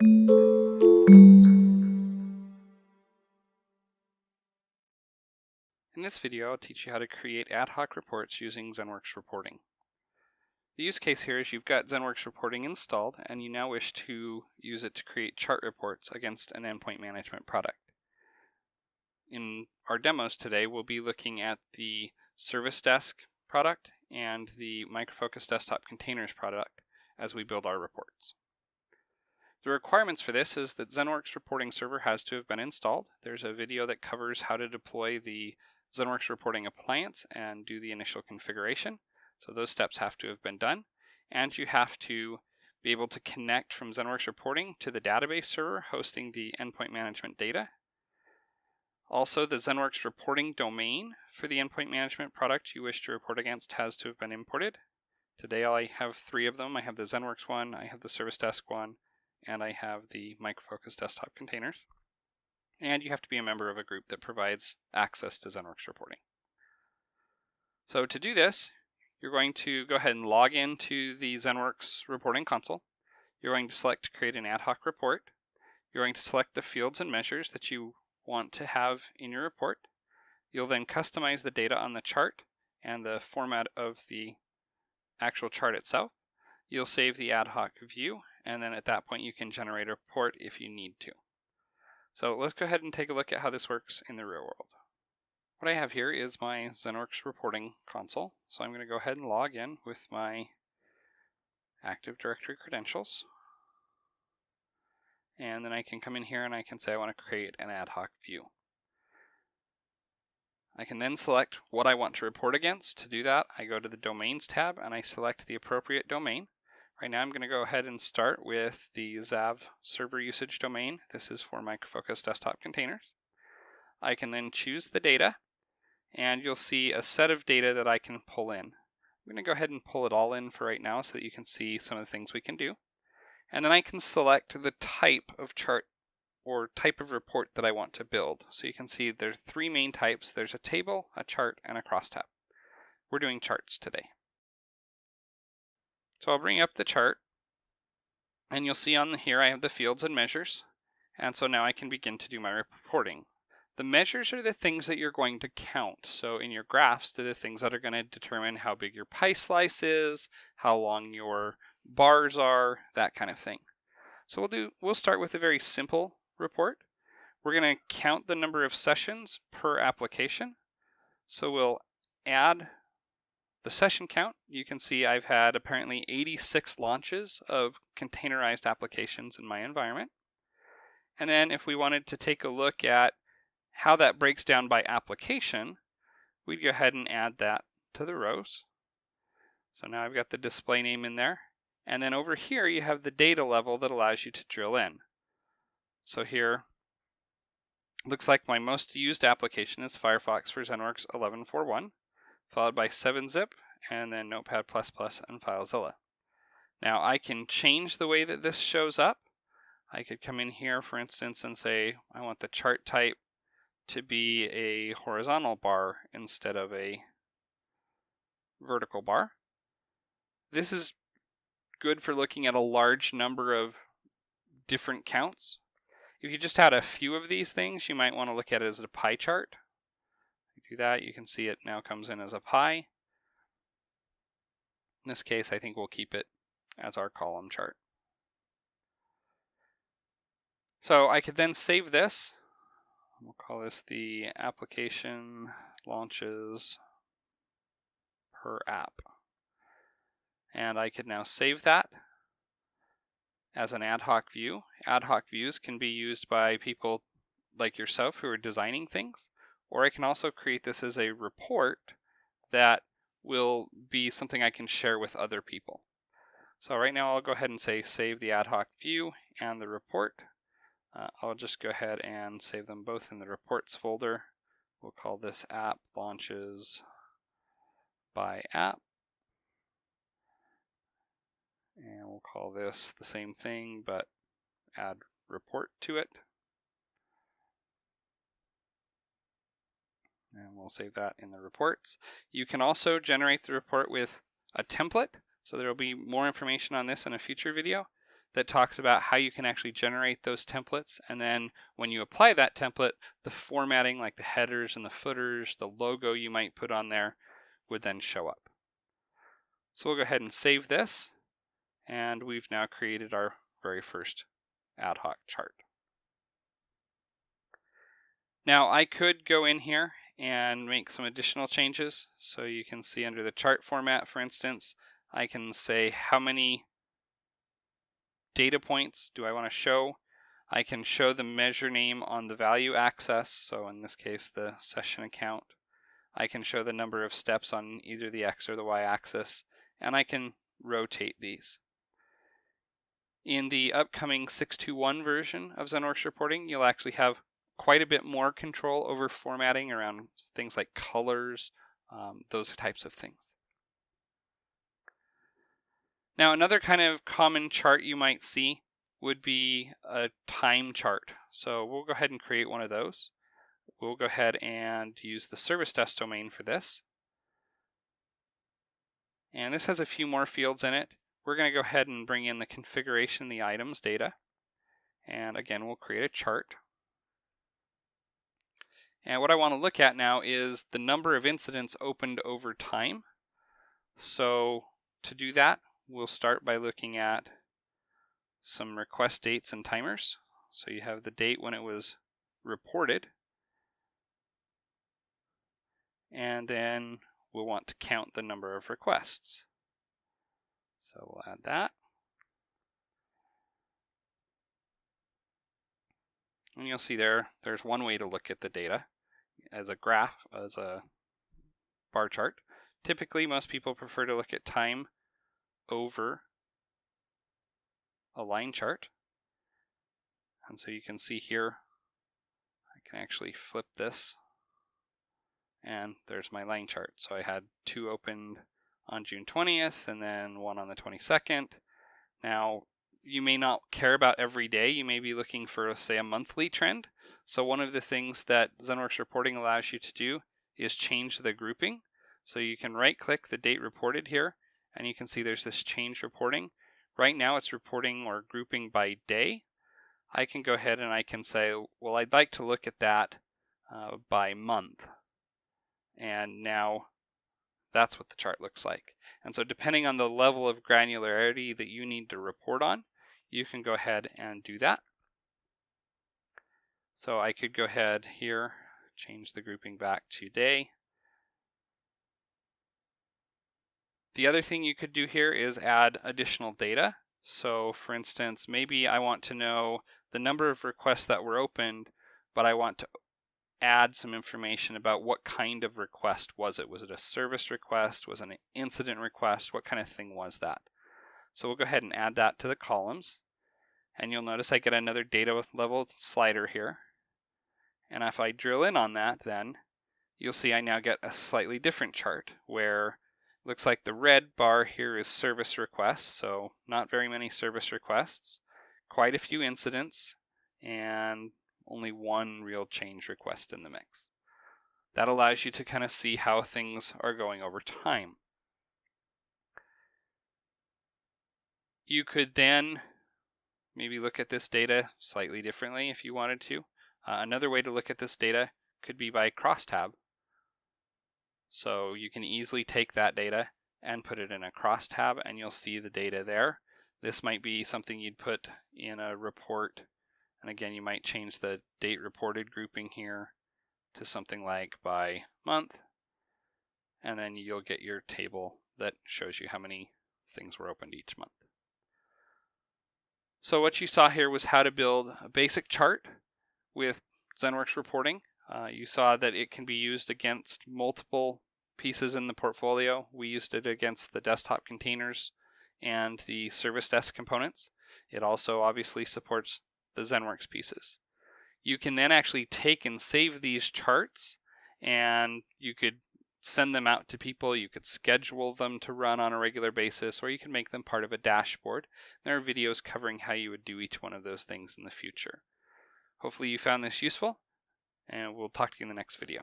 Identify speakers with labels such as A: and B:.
A: In this video, I'll teach you how to create ad hoc reports using ZENworks reporting. The use case here is you've got ZENworks reporting installed and you now wish to use it to create chart reports against an endpoint management product. In our demos today, we'll be looking at the Service Desk product and the Micro Focus Desktop Containers product as we build our reports. The requirements for this is that ZENworks reporting server has to have been installed. There's a video that covers how to deploy the ZENworks reporting appliance and do the initial configuration. So those steps have to have been done. And you have to be able to connect from ZENworks reporting to the database server hosting the endpoint management data. Also, the ZENworks reporting domain for the endpoint management product you wish to report against has to have been imported. Today I have 3 of them. I have the ZENworks one, I have the Service Desk one, and I have the Micro Focus Desktop Containers. And you have to be a member of a group that provides access to ZENworks reporting. So to do this, you're going to go ahead and log into the ZENworks reporting console. You're going to select to create an ad hoc report. You're going to select the fields and measures that you want to have in your report. You'll then customize the data on the chart and the format of the actual chart itself. You'll save the ad hoc view, and then at that point you can generate a report if you need to. So let's go ahead and take a look at how this works in the real world. What I have here is my ZENworks reporting console. So I'm going to go ahead and log in with my Active Directory credentials. And then I can come in here and I can say I want to create an ad hoc view. I can then select what I want to report against. To do that, I go to the Domains tab and I select the appropriate domain. Right now I'm going to go ahead and start with the ZAV server usage domain. This is for Micro Focus Desktop Containers. I can then choose the data, and you'll see a set of data that I can pull in. I'm going to go ahead and pull it all in for right now so that you can see some of the things we can do. And then I can select the type of chart or type of report that I want to build. So you can see there are 3 main types. There's a table, a chart, and a crosstab. We're doing charts today. So I'll bring up the chart, and you'll see on here I have the fields and measures, and so now I can begin to do my reporting. The measures are the things that you're going to count. So in your graphs, they're the things that are going to determine how big your pie slice is, how long your bars are, that kind of thing. So we'll start with a very simple report. We're going to count the number of sessions per application. So we'll add the session count. You can see I've had apparently 86 launches of containerized applications in my environment. And then if we wanted to take a look at how that breaks down by application, we'd go ahead and add that to the rows. So now I've got the display name in there. And then over here you have the data level that allows you to drill in. So here, looks like my most used application is Firefox for ZENworks 11.4.1. Followed by 7-zip, and then Notepad++ and FileZilla. Now I can change the way that this shows up. I could come in here, for instance, and say I want the chart type to be a horizontal bar instead of a vertical bar. This is good for looking at a large number of different counts. If you just had a few of these things, you might want to look at it as a pie chart. Do that, you can see it now comes in as a pie. In this case, I think we'll keep it as our column chart. So I could then save this. We'll call this the application launches per app. And I could now save that as an ad hoc view. Ad hoc views can be used by people like yourself who are designing things. Or I can also create this as a report that will be something I can share with other people. So right now I'll go ahead and say save the ad hoc view and the report. I'll just go ahead and save them both in the reports folder. We'll call this app launches by app. And we'll call this the same thing, but add report to it. And we'll save that in the reports. You can also generate the report with a template. So there will be more information on this in a future video. that talks about how you can actually generate those templates, and then when you apply that template, the formatting like the headers and the footers, the logo you might put on there would then show up. So we'll go ahead and save this, and we've now created our very first ad hoc chart. Now I could go in here and make some additional changes. So you can see under the chart format, for instance, I can say how many data points do I want to show. I can show the measure name on the value axis, so in this case the session account. I can show the number of steps on either the X or the Y axis, and I can rotate these. In the upcoming 6.2.1 version of ZENworks reporting, you'll actually have quite a bit more control over formatting around things like colors, those types of things. Now, another kind of common chart you might see would be a time chart. So we'll go ahead and create one of those. We'll go ahead and use the service desk domain for this. And this has a few more fields in it. We're going to go ahead and bring in the configuration, the items data. And again, we'll create a chart. And what I want to look at now is the number of incidents opened over time. So to do that, we'll start by looking at some request dates and timers. So you have the date when it was reported. And then we'll want to count the number of requests. So we'll add that. And you'll see there's one way to look at the data as a graph, as a bar chart. Typically, most people prefer to look at time over a line chart. And so you can see here, I can actually flip this, and there's my line chart. So I had 2 opened on June 20th, and then 1 on the 22nd. Now, you may not care about every day. You may be looking for, say, a monthly trend. So one of the things that ZENworks reporting allows you to do is change the grouping. So you can right-click the date reported here, and you can see there's this change reporting. Right now it's reporting or grouping by day. I can go ahead and I can say, well, I'd like to look at that by month. And now that's what the chart looks like. And so depending on the level of granularity that you need to report on, you can go ahead and do that. So I could go ahead here, change the grouping back to day. The other thing you could do here is add additional data. So for instance, maybe I want to know the number of requests that were opened, but I want to add some information about what kind of request was it. Was it a service request? Was it an incident request? What kind of thing was that? So we'll go ahead and add that to the columns. And you'll notice I get another data level slider here. And if I drill in on that, then you'll see I now get a slightly different chart where it looks like the red bar here is service requests. So not very many service requests, quite a few incidents, and only 1 real change request in the mix. That allows you to kind of see how things are going over time. You could then maybe look at this data slightly differently if you wanted to. Another way to look at this data could be by crosstab. So you can easily take that data and put it in a crosstab, and you'll see the data there. This might be something you'd put in a report. And again, you might change the date reported grouping here to something like by month. And then you'll get your table that shows you how many things were opened each month. So what you saw here was how to build a basic chart with ZENworks reporting. You saw that it can be used against multiple pieces in the portfolio. We used it against the desktop containers and the service desk components. It also obviously supports the ZENworks pieces. You can then actually take and save these charts, and you could send them out to people. You could schedule them to run on a regular basis, or you can make them part of a dashboard. There are videos covering how you would do each one of those things in the future. Hopefully you found this useful, and we'll talk to you in the next video.